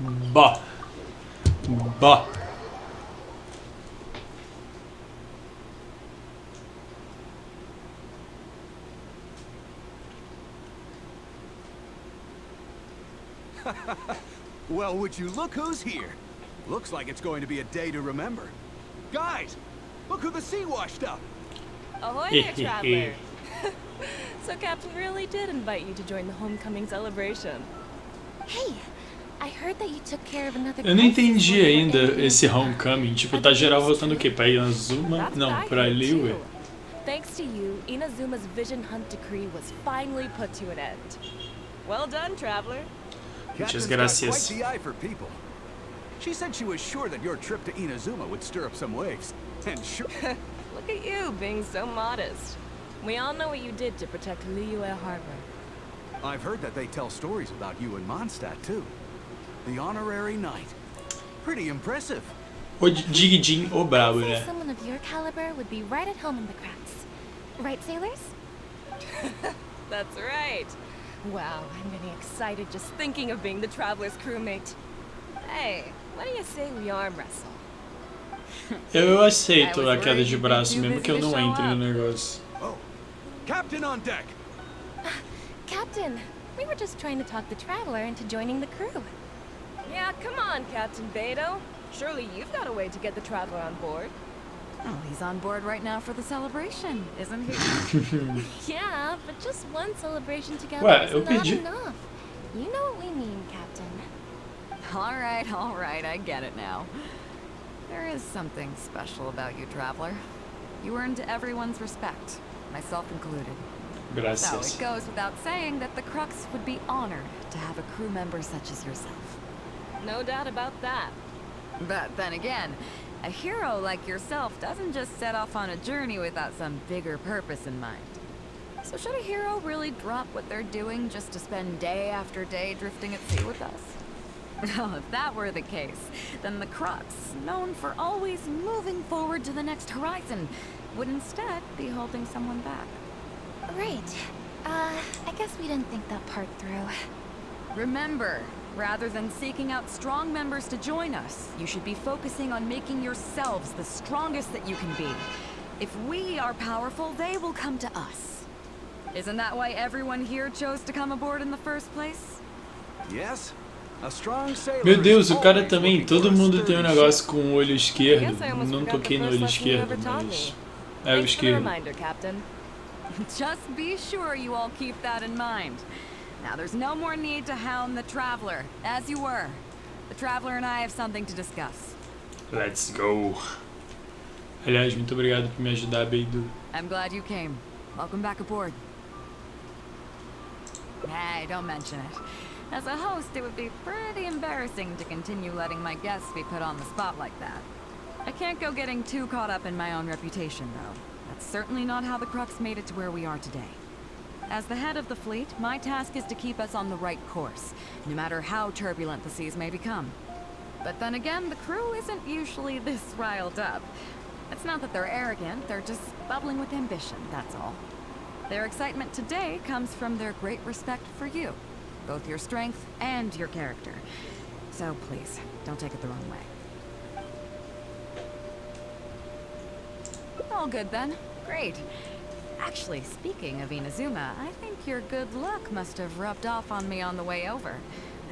Bah. Bah. Well, would you look who's here? Looks like it's going to be a day to remember. Guys, look who the sea washed up. Ahoy there, traveler. So Captain really did invite you to join the homecoming celebration. Hey, I heard that you took care of another. Eu não entendi ainda esse homecoming. Tipo, tá geral voltando o quê? Pra Inazuma? Não, pra Liyue. Thanks to you, Inazuma's vision hunt decree was finally put to an end. Well done, traveler. Muchas Captain's got gracias. quite the eye for people. She said she was sure that your trip to Inazuma would stir up some waves. And sure. Look at you being so modest. We all know what you did to protect Liyue Harbor. I've heard that they tell stories about you in Mondstadt too. The honorary knight. Pretty impressive. O Digidin, o brabo, né? Someone of your caliber would be right at home in the cracks. Right, sailors? That's right. Wow, I'm getting excited just thinking of being the traveler's crewmate. Hey, what do you say we arm wrestle? Eu aceito a queda de braço, mesmo que eu não entre no negócio. Oh, Captain on deck. Captain, we were just trying to talk the traveler into joining the crew. Yeah, come on, Captain Beidou. Surely you've got a way to get the traveler on board. Oh, he's on board right now for the celebration, isn't he? Yeah, but just one celebration together Ué, is eu not pedi. enough. You know what we mean, Captain. All right, I get it now. There is something special about you, traveler. You earned everyone's respect, myself included. Gracias. So it goes without saying that the Crux would be honored to have a crew member such as yourself. No doubt about that. But then again, a hero like yourself doesn't just set off on a journey without some bigger purpose in mind. So should a hero really drop what they're doing just to spend day after day drifting at sea with us? Well, if that were the case, then the Crux, known for always moving forward to the next horizon, would instead be holding someone back. Right. I guess we didn't think that part through. Remember, rather than seeking out strong members to join us, you should be focusing on making yourselves the strongest that you can be. If we are powerful, they will come to us. Isn't that why everyone here chose to come aboard in the first place? Yes. A strong sailor. Meu Deus, o cara também, todo mundo tem um negócio com o olho esquerdo. Não toquei no olho esquerdo, mas é o Thanks for the esquerdo. reminder, Captain. Just be sure you all keep that in mind. Now, there's no more need to hound the Traveler, as you were. The Traveler and I have something to discuss. Let's go. Aliás, muito obrigado por me ajudar, Beidou. I'm glad you came. Welcome back aboard. Hey, don't mention it. As a host, it would be pretty embarrassing to continue letting my guests be put on the spot like that. I can't go getting too caught up in my own reputation, though. That's certainly not how the Crux made it to where we are today. As the head of the fleet, my task is to keep us on the right course, no matter how turbulent the seas may become. But then again, the crew isn't usually this riled up. It's not that they're arrogant, they're just bubbling with ambition, that's all. Their excitement today comes from their great respect for you, both your strength and your character. So please, don't take it the wrong way. All good then. Great. Actually, speaking of Inazuma, I think your good luck must have rubbed off on me on the way over.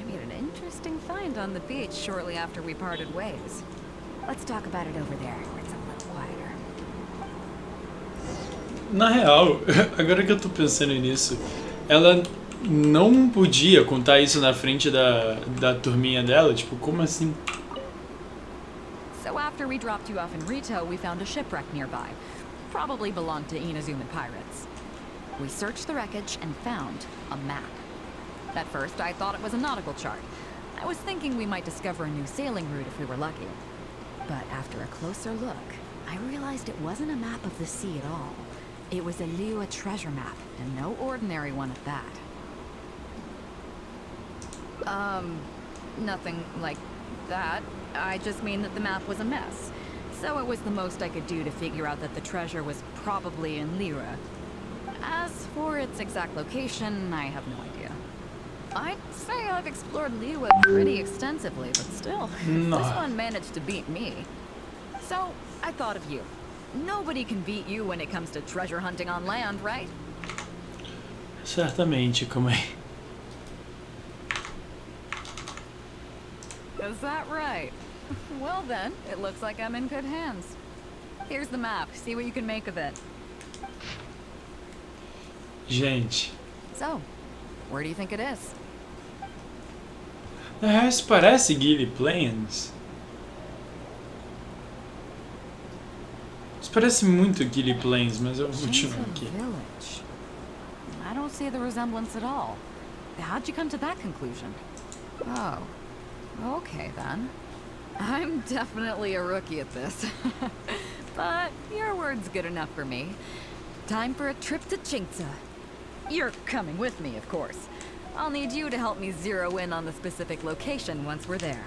I made an interesting find on the beach shortly after we parted ways. Let's talk about it over there, where it's a little quieter. Na real, agora que eu tô pensando nisso, ela não podia contar isso na frente da turminha dela? Tipo, como assim? So after we dropped you off in Rito, we found a shipwreck nearby. Probably belonged to Inazuman pirates. We searched the wreckage and found a map. At first, I thought it was a nautical chart. I was thinking we might discover a new sailing route if we were lucky. But after a closer look, I realized it wasn't a map of the sea at all. It was a Liyue treasure map, and no ordinary one at that. Nothing like that. I just mean that the map was a mess. So it was the most I could do to figure out that the treasure was probably in Liyue. As for its exact location, I have no idea. I'd say I've explored Liyue pretty extensively, but still, No. this one managed to beat me. So, I thought of you. Nobody can beat you when it comes to treasure hunting on land, right? Certamente, como é. Is that right? Well then, it looks like I'm in good hands. Here's the map. See what you can make of it. Gente, So, where do you think it is? na real isso parece Gilly Plains. Isso parece muito Gilly Plains, mas eu vou continuar Jinza aqui. Village. I don't see the resemblance at all. How'd you come to that conclusion? Oh, okay then. I'm definitely a rookie at this. But your word's good enough for me. Time for a trip to Jinza. You're coming with me, of course. I'll need you to help me zero in on the specific location once we're there.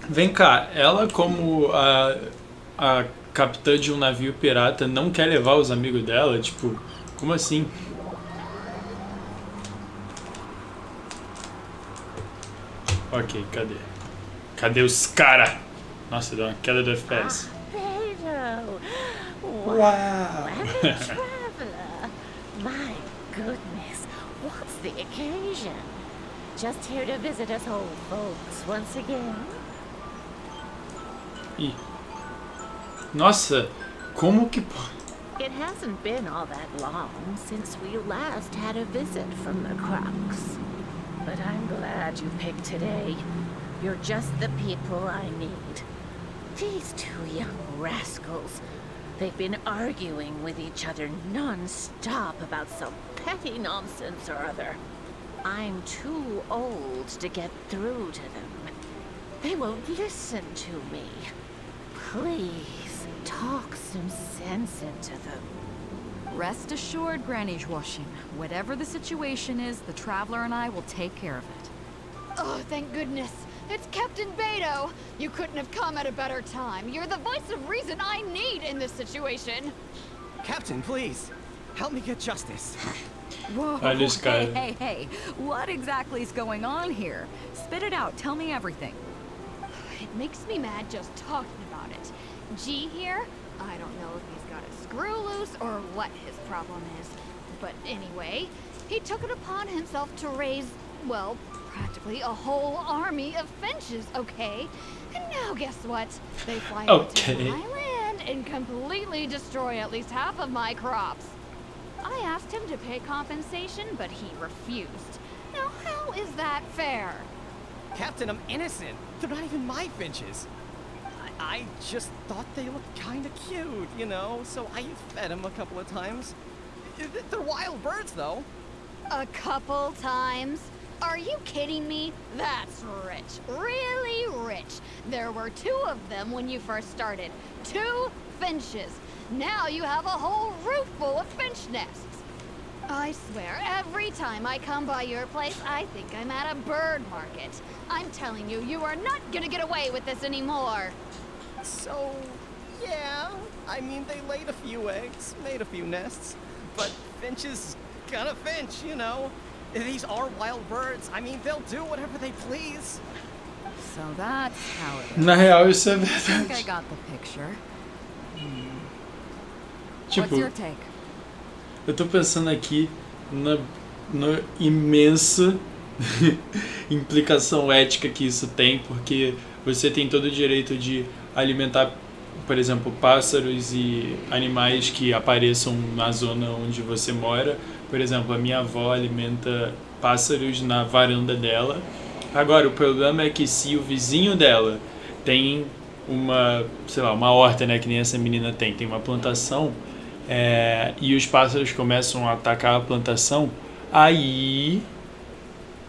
Vem cá, ela como a capitã de um navio pirata não quer levar os amigos dela? Tipo, como assim? Ok, cadê? Cadê os cara? Nossa, deu uma queda do FPS. Beidou! Wow! And a traveler! My goodness, what's the occasion? Just here to visit us old folks once again? Ih. Nossa, como que... It hasn't been all that long since we last had a visit from the Crocs. But I'm glad you picked today. You're just the people I need. These two young rascals. They've been arguing with each other non-stop about some petty nonsense or other. I'm too old to get through to them. They won't listen to me. Please, talk some sense into them. Rest assured, Granny Zhuoxin, whatever the situation is, the Traveler and I will take care of it. Oh, thank goodness. It's Captain Beidou. You couldn't have come at a better time. You're the voice of reason I need in this situation. Captain, please. Help me get justice. Whoa, I just got it. hey, what exactly is going on here? Spit it out, tell me everything. It makes me mad just talking about it. G here, I don't know if he's got a screw loose or what his problem is. But anyway, he took it upon himself to raise, well, practically a whole army of finches, okay? And now guess what? They fly Okay. into my land and completely destroy at least half of my crops. I asked him to pay compensation, but he refused. Now how is that fair? Captain, I'm innocent. They're not even my finches. I just thought they looked kind of cute, you know, so I fed them a couple of times. They're wild birds, though. A couple times? Are you kidding me? That's rich. Really rich. There were 2 of them when you first started. 2 finches. Now you have a whole roof full of finch nests. I swear, every time I come by your place, I think I'm at a bird market. I'm telling you, you are not gonna get away with this anymore. So, yeah, I mean, they laid a few eggs, made a few nests, but finches gonna finch, you know. These are wild birds. I mean, they'll do whatever they please. So that's how it is. Na real, isso é I think I verdade. got the picture. Tipo, What's your take? eu tô pensando aqui na imensa implicação ética que isso tem, porque você tem todo o direito de alimentar, por exemplo, pássaros e animais que apareçam na zona onde você mora. Por exemplo, a minha avó alimenta pássaros na varanda dela. Agora, o problema é que se o vizinho dela tem uma, sei lá, uma horta, né, que nem essa menina tem uma plantação, e os pássaros começam a atacar a plantação, aí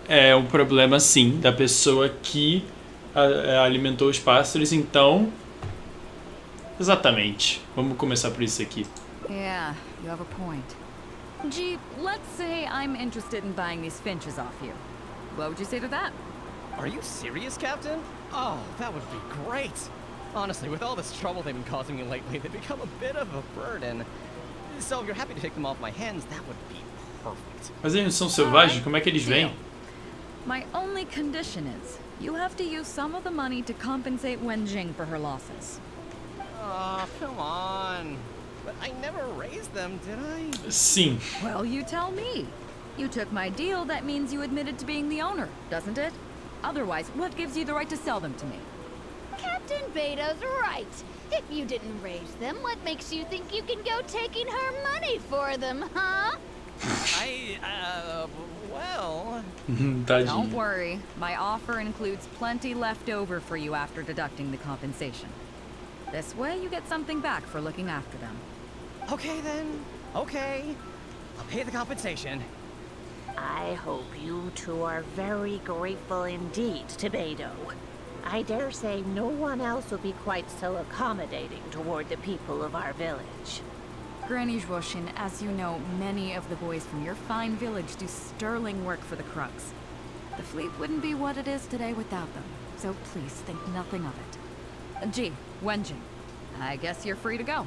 é um problema, sim, da pessoa que alimentou os pássaros. Então, exatamente. Vamos começar por isso aqui. Yeah, you have a point. Gee, let's say I'm interested in buying these finches off you. What would you say to that? Are you serious, Captain? Oh, that would be great. Honestly, with all this trouble they've been causing me lately, they've become a bit of a burden. So if you're happy to take them off my hands, that would be perfect. Mas eles são selvagens? Como é que eles vêm? My only condition is you have to use some of the money to compensate Wenjing for her losses. Oh, come on. But I never raised them, did I? Sim. Well, you tell me. You took my deal, that means you admitted to being the owner, doesn't it? Otherwise, what gives you the right to sell them to me? Captain Beidou's right. If you didn't raise them, what makes you think you can go taking her money for them, huh? Well... Don't Tadinho. worry. My offer includes plenty left over for you after deducting the compensation. This way, you get something back for looking after them. Okay then. Okay. I'll pay the compensation. I hope you two are very grateful indeed to Beidou. I dare say no one else will be quite so accommodating toward the people of our village. Granny Zhuoshin, as you know, many of the boys from your fine village do sterling work for the Crux. The fleet wouldn't be what it is today without them, so please think nothing of it. Gee, Wenjing, I guess you're free to go.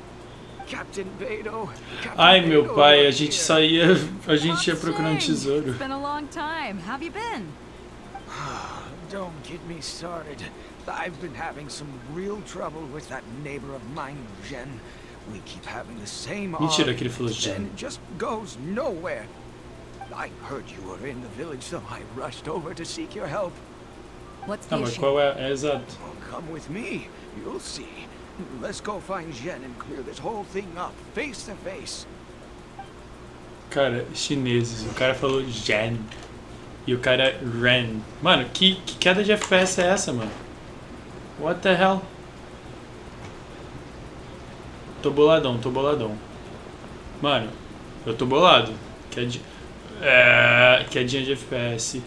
Captain Beidou. Ai, meu pai, a gente saía, a gente ia procurando tesouro. It's been a long time. How have you been? Don't get me started. I've been having some real trouble with that neighbor of mine, Jen. We keep having the same Mentira que ele falou then Jen. it just goes nowhere. I heard you were in the village, so I rushed over to seek your help. What's Ah, the mas issue? qual é? É exato. Oh, come with me. You'll see. Let's go find Jen and clear this whole thing up, face to face. Cara, chineses. O cara falou Jen. E o cara Ren. Mano, que queda de FPS é essa, mano? What the hell? Tô boladão, tô boladão. Mano, eu tô bolado. Quedinha de FPS.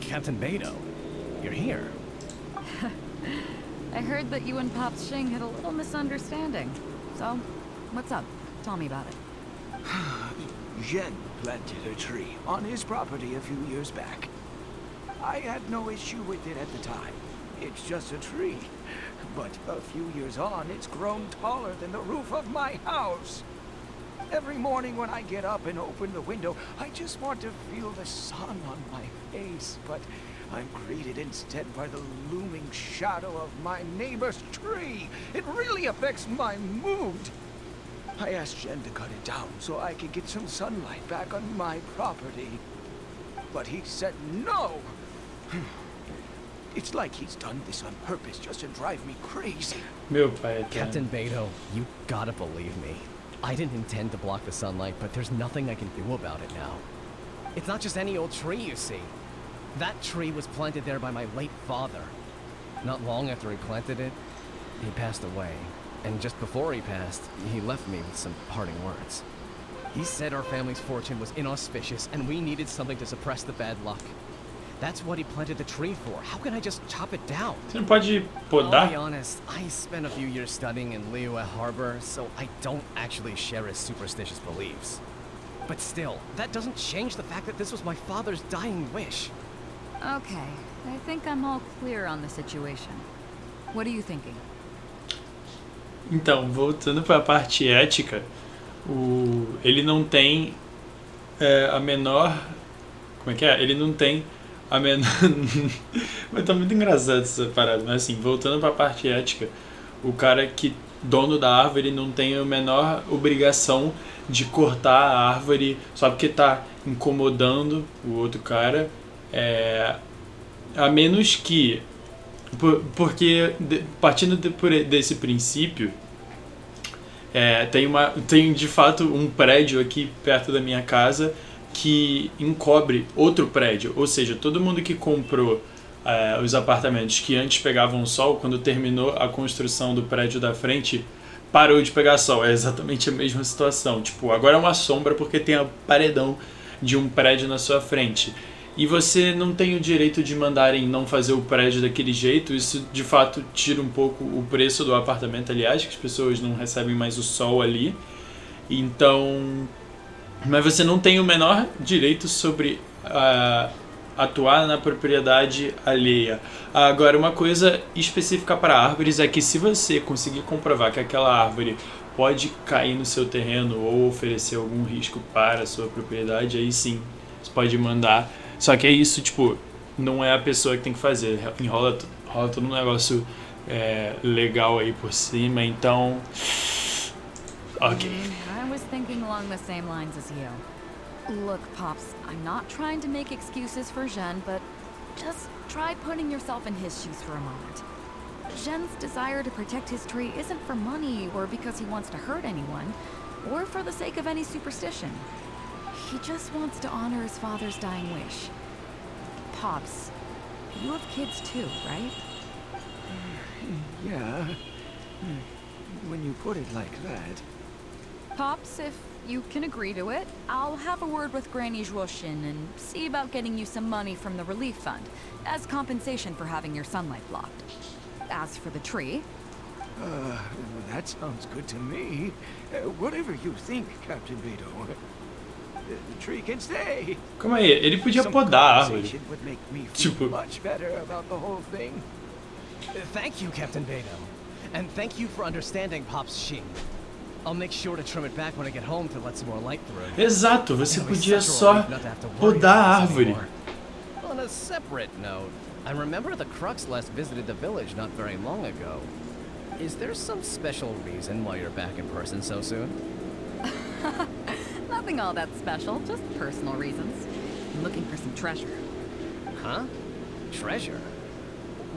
Captain Beidou, you're here. I heard that you and Pops Xing had a little misunderstanding. So, what's up? Tell me about it. Jen planted a tree on his property a few years back. I had no issue with it at the time. It's just a tree. But a few years on, it's grown taller than the roof of my house. Every morning when I get up and open the window, I just want to feel the sun on my face. But I'm greeted instead by the looming shadow of my neighbor's tree. It really affects my mood. I asked Jen to cut it down so I could get some sunlight back on my property. But he said no. It's like he's done this on purpose just to drive me crazy. Meu pai, Captain Beidou, you gotta believe me. I didn't intend to block the sunlight, but there's nothing I can do about it now. It's not just any old tree, you see. That tree was planted there by my late father. Not long after he planted it, he passed away. And just before he passed, he left me with some parting words. He said our family's fortune was inauspicious and we needed something to suppress the bad luck. That's what he planted the tree for. How can I just chop it down? Você não pode I'll be podar? honest, I spent a few years studying in Liyue Harbor, so I don't actually share his superstitious beliefs. But still, that doesn't change the fact that this was my father's dying wish. Okay, I think I'm all clear on the situation. What are you thinking? Então, voltando para a parte ética, ele não tem a menor... Como é que é? Ele não tem a menor... Mas tá muito engraçado essa parada. Mas assim, voltando para a parte ética, o cara que, dono da árvore, ele não tem a menor obrigação de cortar a árvore só porque tá incomodando o outro cara. A menos que... Porque, partindo desse princípio, tem de fato um prédio aqui perto da minha casa que encobre outro prédio. Ou seja, todo mundo que comprou os apartamentos que antes pegavam sol, quando terminou a construção do prédio da frente, parou de pegar sol. É exatamente a mesma situação. Tipo, agora é uma sombra porque tem a paredão de um prédio na sua frente. E você não tem o direito de mandarem não fazer o prédio daquele jeito. Isso, de fato, tira um pouco o preço do apartamento, aliás, que as pessoas não recebem mais o sol ali. Então... Mas você não tem o menor direito sobre atuar na propriedade alheia. Agora, uma coisa específica para árvores é que se você conseguir comprovar que aquela árvore pode cair no seu terreno ou oferecer algum risco para a sua propriedade, aí sim, você pode mandar. Só que é isso, tipo, não é a pessoa que tem que fazer. Rola todo um negócio legal aí por cima, então... Ok. I was thinking along the same lines as you. Look, Pops, I'm not trying to make excuses for Jean, but just try putting yourself in his shoes for a moment. Jean's desire to protect his tree isn't for money or because he wants to hurt anyone, or for the sake of any superstition. He just wants to honor his father's dying wish. Pops, you have kids too, right? Yeah. When you put it like that. Pops, if you can agree to it, I'll have a word with Granny Zhuoshin and see about getting you some money from the relief fund as compensation for having your sunlight blocked. As for the tree... That sounds good to me. Whatever you think, Captain Beidou. The tree can stay. Calma aí, ele podia podar a árvore. Would make me feel Tipo... much better about the whole thing. Thank you, Captain Beidou. And thank you for understanding Pop's Xing. I'll make sure to trim it back when I get home to let some more light through. Exato, você podia só podar a árvore. On a separate note, I remember the Crux last visited the village not very long ago. Is there some special reason why you're back in person so soon? Nothing all that special, just personal reasons. I'm looking for some treasure. Huh? Treasure?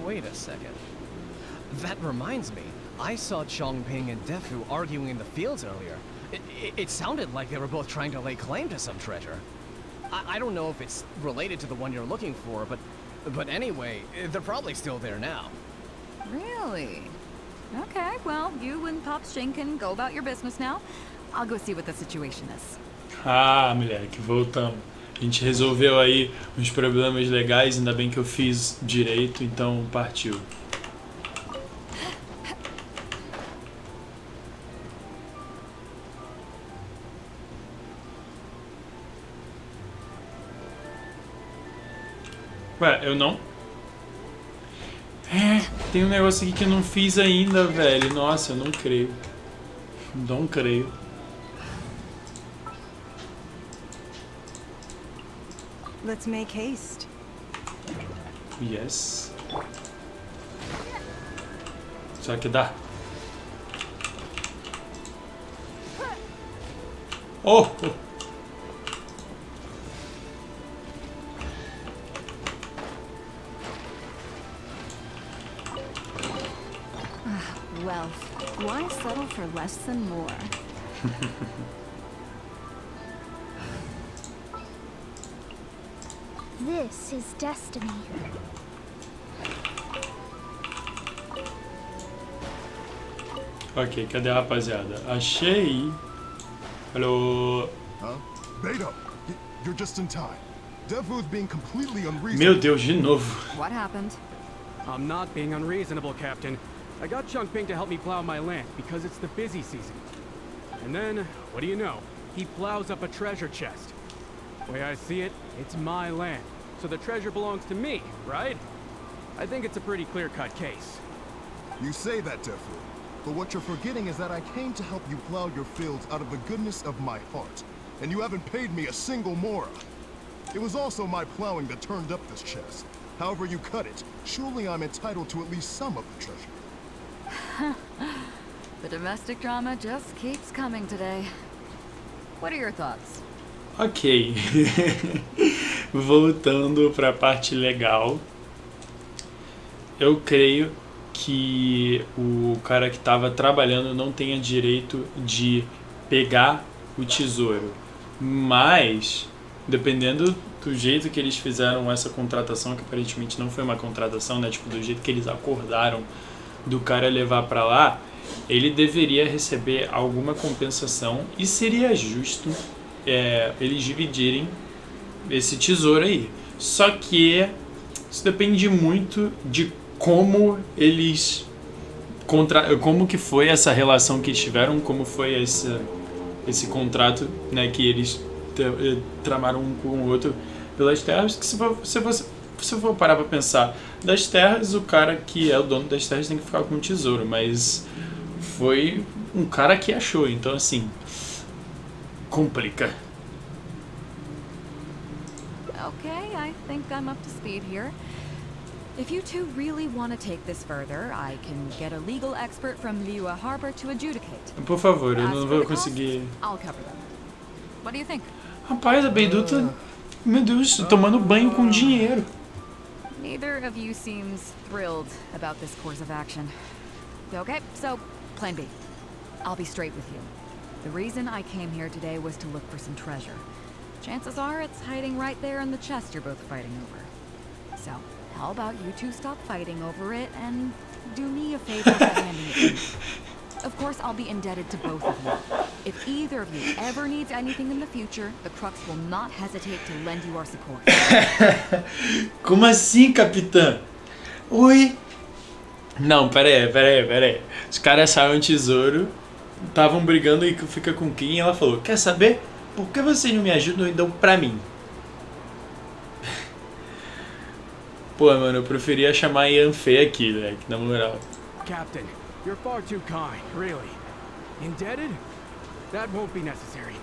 Wait a second. That reminds me. I saw Chongping and Defu arguing in the fields earlier. It sounded like they were both trying to lay claim to some treasure. I don't know if it's related to the one you're looking for, but anyway, they're probably still there now. Really? Okay, well, you and Pops Xing can go about your business now. I'll go see what the situation is. Ah, moleque, voltamos. A gente resolveu aí uns problemas legais, ainda bem que eu fiz direito, então partiu. Ué, eu não... tem um negócio aqui que eu não fiz ainda, velho. Nossa, eu não creio. Não creio. Let's make haste. Yes. Será que dá? Oh! Well, why settle for less than more? This is destiny. Ok, cadê a rapaziada? Achei! Alô? Huh? Beidou, you're just in time. Defu's being completely unreasonable. Meu Deus, de novo. What happened? I'm not being unreasonable, Captain. I got Chongping to help me plow my land because it's the busy season. And then, what do you know? He plows up a treasure chest. The way I see it, it's my land. So the treasure belongs to me, right? I think it's a pretty clear-cut case. You say that, Defu. But what you're forgetting is that I came to help you plow your fields out of the goodness of my heart. And you haven't paid me a single mora. It was also my plowing that turned up this chest. However you cut it, surely I'm entitled to at least some of the treasure. The domestic drama just keeps coming today. What are your thoughts? Ok. Voltando para a parte legal. Eu creio que o cara que estava trabalhando não tenha direito de pegar o tesouro. Mas, dependendo do jeito que eles fizeram essa contratação, que aparentemente não foi uma contratação, né? Tipo, do jeito que eles acordaram do cara levar para lá, ele deveria receber alguma compensação e seria justo eles dividirem esse tesouro aí. Só que isso depende muito de como eles como que foi essa relação que eles tiveram, como foi esse contrato, né, que eles tramaram um com o outro. pelas terras, que se você for parar pra pensar, das terras, o cara que é o dono das terras tem que ficar com o tesouro, mas foi um cara que achou, então assim, complica. Okay, I think I'm up to speed here. If you two really want to take this further, I can get a legal expert from Liyue Harbor to adjudicate. Por favor, eu não vou conseguir. I'll cover them. What do you think? Rapaz, a Beidou tá, meu Deus, tomando banho com dinheiro. Neither of you seems thrilled about this course of action. Okay, so plan B. I'll be straight with you. The reason I came here today was to look for some treasure. Chances are it's hiding right there in the chest you're both fighting over. So, how about you two stop fighting over it and do me a favor by handing it to me? Of course, I'll be indebted to both of you. If either of you ever needs anything in the future, the Crux will not hesitate to lend you our support. Como assim, capitã? Oi? Não, pera aí. Os caras acharam um tesouro, estavam brigando e fica com quem? E ela falou, quer saber? Por que vocês não me ajudam e dão pra mim? Pô, mano, eu preferia chamar a Yanfei aqui, né? Na moral. Captain, you're far too kind, really. Indebted? That won't be necessary.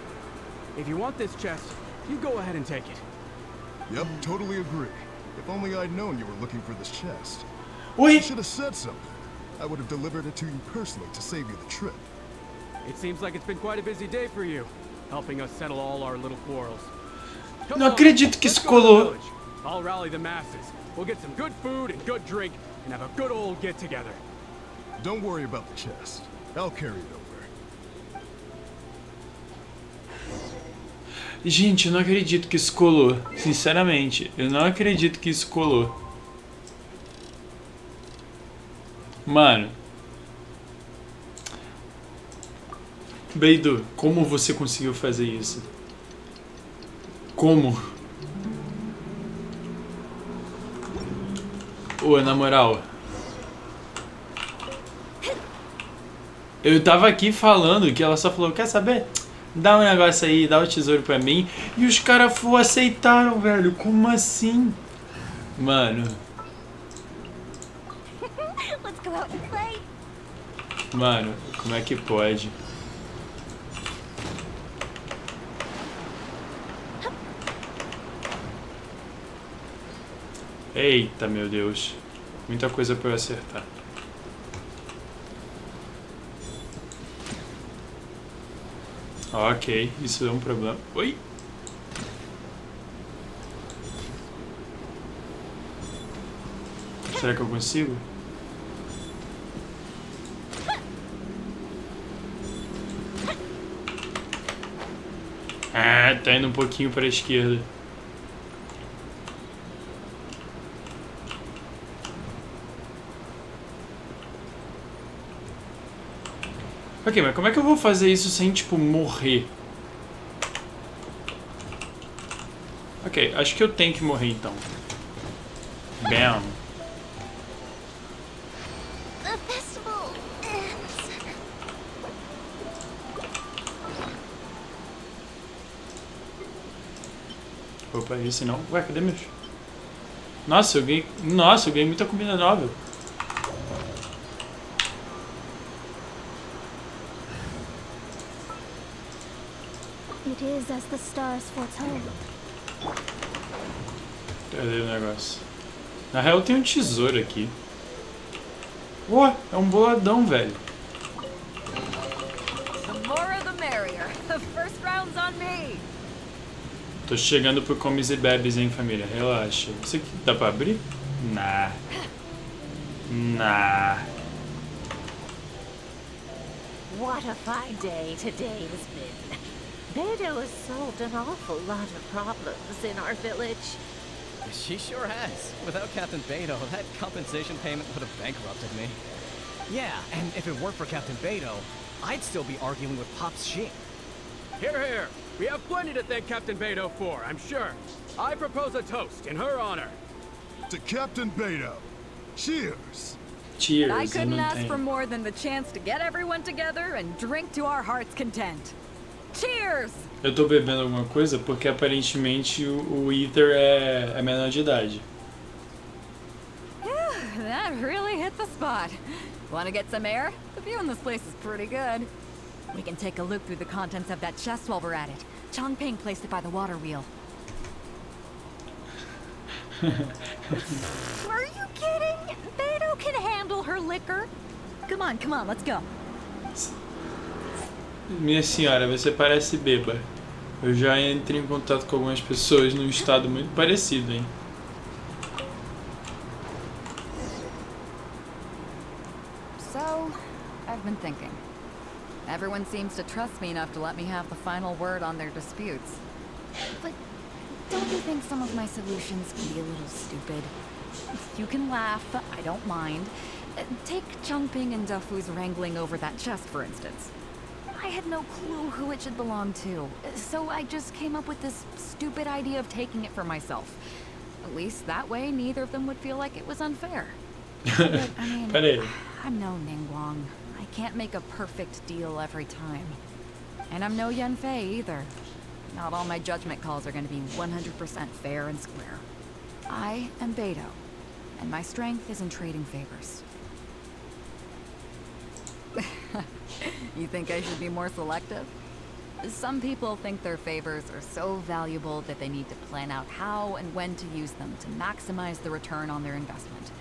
If you want this chest, you go ahead and take it. Yep, totally agree. If only I'd known you were looking for this chest. Oi? You should have said something. I would have delivered it to you personally to save you the trip. It seems like it's been quite a busy day for you, helping us settle all our little quarrels. Não acredito que isso colou. I'll rally the masses. We'll get some good food and good drink and have a good old get together. Don't worry about the chest. I'll carry it over. Gente, eu não acredito que isso colou. Sinceramente, eu não acredito que isso colou. Mano. Beidou, como você conseguiu fazer isso? Como? Ô, na moral. Eu tava aqui falando que ela só falou, quer saber? Dá um negócio aí, dá o tesouro pra mim. E os caras aceitaram, velho. Como assim? Mano. Mano, como é que pode? Eita, meu Deus. Muita coisa pra eu acertar. Ok, isso é um problema. Oi? Será que eu consigo? Ah, tá indo um pouquinho para a esquerda. Ok, mas como é que eu vou fazer isso sem, tipo, morrer? Ok, acho que eu tenho que morrer, então. Bam. Opa, esse não. Ué, cadê meus? Nossa, eu ganhei muita comida nova. It is as the stars foretold. Cadê o negócio? Na real tem um tesouro aqui. Ué, é um boladão, velho. The more the merrier. The first round's on me. Tô chegando pro comes e bebes, hein, família. Relaxa. Isso aqui dá pra abrir? Nah. What a fine day today has been. Beidou has solved an awful lot of problems in our village. She sure has. Without Captain Beidou, that compensation payment would have bankrupted me. Yeah, and if it weren't for Captain Beidou, I'd still be arguing with Pop's sheep. Here, here. We have plenty to thank Captain Beidou for, I'm sure. I propose a toast in her honor. To Captain Beidou. Cheers. Cheers. I couldn't ask for more than the chance to get everyone together and drink to our heart's content. Cheers! Eu tô bebendo alguma coisa porque aparentemente o Ether é menor de idade. That really hit the spot. Want to get some air? The view in this place is pretty good. We can take a look through the contents of that chest while we're at it. Chongping placed it by the water wheel. Are you kidding? Beidou can handle her liquor. Come on, let's go. Minha senhora, você parece bêbada. Eu já entrei em contato com algumas pessoas num estado muito parecido, hein? So, I've been thinking. Everyone seems to trust me enough to let me have the final word on their disputes. But don't you think some of my solutions can be a little stupid? You can laugh, I don't mind. Take Chongping and Dufu's wrangling over that chest, for instance. I had no clue who it should belong to, so I just came up with this stupid idea of taking it for myself. At least that way, neither of them would feel like it was unfair. But, I mean, I'm no Ningguang. I can't make a perfect deal every time. And I'm no Yanfei either. Not all my judgment calls are going to be 100% fair and square. I am Beidou, and my strength is in trading favors. You think I should be more selective? Some people think their favors are so valuable that they need to plan out how and when to use them to maximize the return on their investment.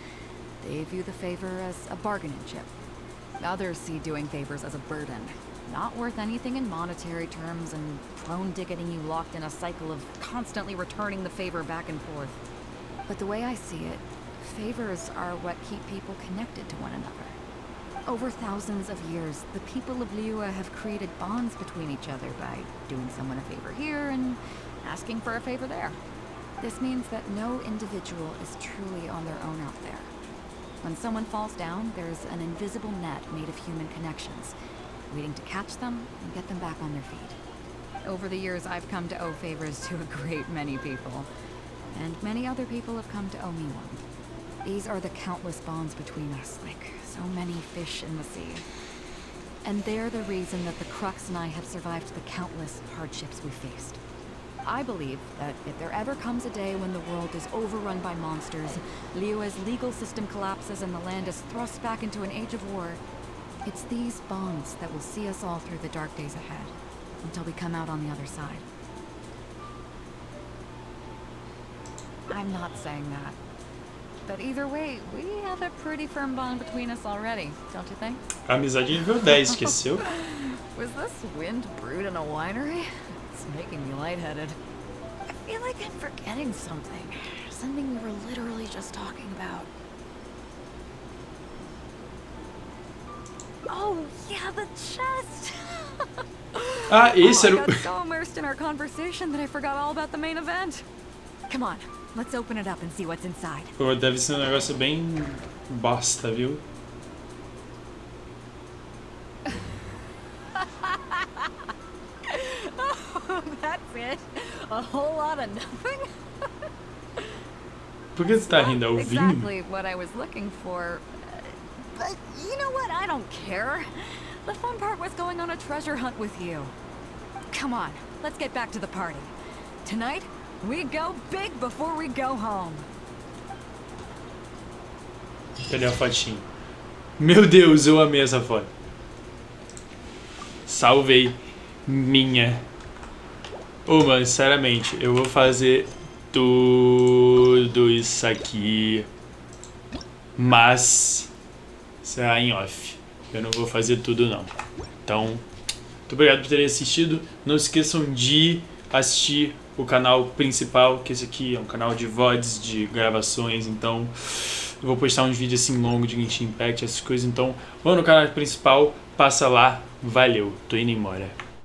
They view the favor as a bargaining chip. Others see doing favors as a burden, not worth anything in monetary terms and prone to getting you locked in a cycle of constantly returning the favor back and forth. But the way I see it, favors are what keep people connected to one another. Over thousands of years, the people of Liyue have created bonds between each other by doing someone a favor here and asking for a favor there. This means that no individual is truly on their own out there. When someone falls down, there's an invisible net made of human connections, waiting to catch them and get them back on their feet. Over the years, I've come to owe favors to a great many people, and many other people have come to owe me one. These are the countless bonds between us, like so many fish in the sea. And they're the reason that the Crux and I have survived the countless hardships we faced. I believe that if there ever comes a day when the world is overrun by monsters, Liyue's legal system collapses and the land is thrust back into an age of war, it's these bonds that will see us all through the dark days ahead, until we come out on the other side. I'm not saying that. But either way, we have a pretty firm bond between us already, don't you think? Amizade nível 10, esqueceu? Was this wind brewed in a winery? It's making me lightheaded. I feel like I'm forgetting something. Something we were literally just talking about. Oh, yeah, the chest! Ah, esse era I got so immersed in our conversation that I forgot all about the main event. Come on, let's open it up and see what's inside. Pô, deve ser negócio bem bosta, viu? Oh, that's it? A whole lot of nothing? Por que você tá rindo? É o vinho? Exactly what I was looking for. But you know what? I don't care. The fun part was going on a treasure hunt with you. Come on, let's get back to the party. Tonight, we go big before we go home. Cadê a fotinha? Meu Deus, eu amei essa foto. Salvei minha. Ô, mano, sinceramente, eu vou fazer tudo isso aqui, mas será em off. Eu não vou fazer tudo não. Então, muito obrigado por terem assistido. Não se esqueçam de assistir o canal principal, que esse aqui é um canal de VODs, de gravações. Então, eu vou postar uns vídeos assim longos de Genshin Impact, essas coisas. Então, vão no canal principal, passa lá. Valeu, tô indo embora.